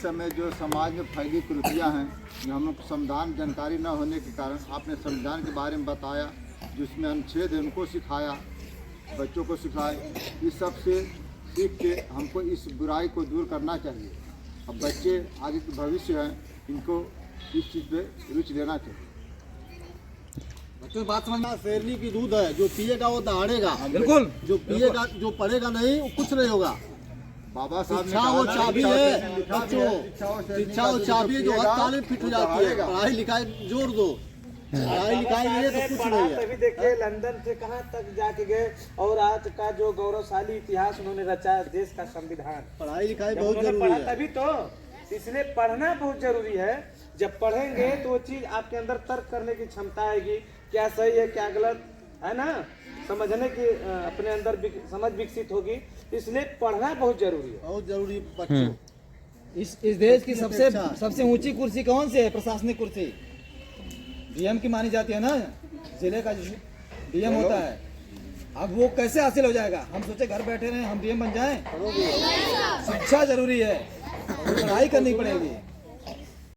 समय जो समाज में फैली कुरीतियाँ हैं, जो हम लोग संविधान जानकारी न होने के कारण आपने संविधान के बारे में बताया, जिसमें अनुच्छेद है उनको सिखाया, बच्चों को सिखाए। इस सब से सीख के हमको इस बुराई को दूर करना चाहिए। अब बच्चे आगे के भविष्य हैं, इनको इस चीज़ पे रुचि लेना चाहिए। बच्चों बात समझना, शेरनी की दूध है, जो पिएगा वो दहाड़ेगा। बिल्कुल। जो पिएगा, जो पढ़ेगा नहीं वो कुछ नहीं होगा। बाबा साहब ने शिक्षा वो चाबी है बच्चों, शिक्षा वो चाबी है जो हर ताले फिट हो जाती है। पढ़ाई लिखाई जोड़ दो, पढ़ाई लिखाई ये तो कुछ नहीं है। तभी देखिए लंदन से कहाँ तक जाके गए और आज का जो गौरवशाली इतिहास उन्होंने रचा, देश का संविधान। पढ़ाई लिखाई जब बहुत उन्होंने जरूरी पढ़ा है। तभी तो, इसलिए पढ़ना बहुत जरूरी है। जब पढ़ेंगे तो वो चीज आपके अंदर तर्क करने की क्षमता आएगी, क्या सही है क्या गलत है ना, समझने की अपने अंदर समझ विकसित होगी। इसलिए पढ़ना बहुत जरूरी है, बहुत जरूरी बच्चों। इस देश की सबसे ऊंची कुर्सी कौन सी है? प्रशासनिक कुर्सी डीएम की मानी जाती है ना, जिले का डीएम होता है। अब वो कैसे हासिल हो जाएगा? हम सोचे घर बैठे रहे हम डीएम बन जाएं? शिक्षा जरूरी है, पढ़ाई करनी पड़ेगी।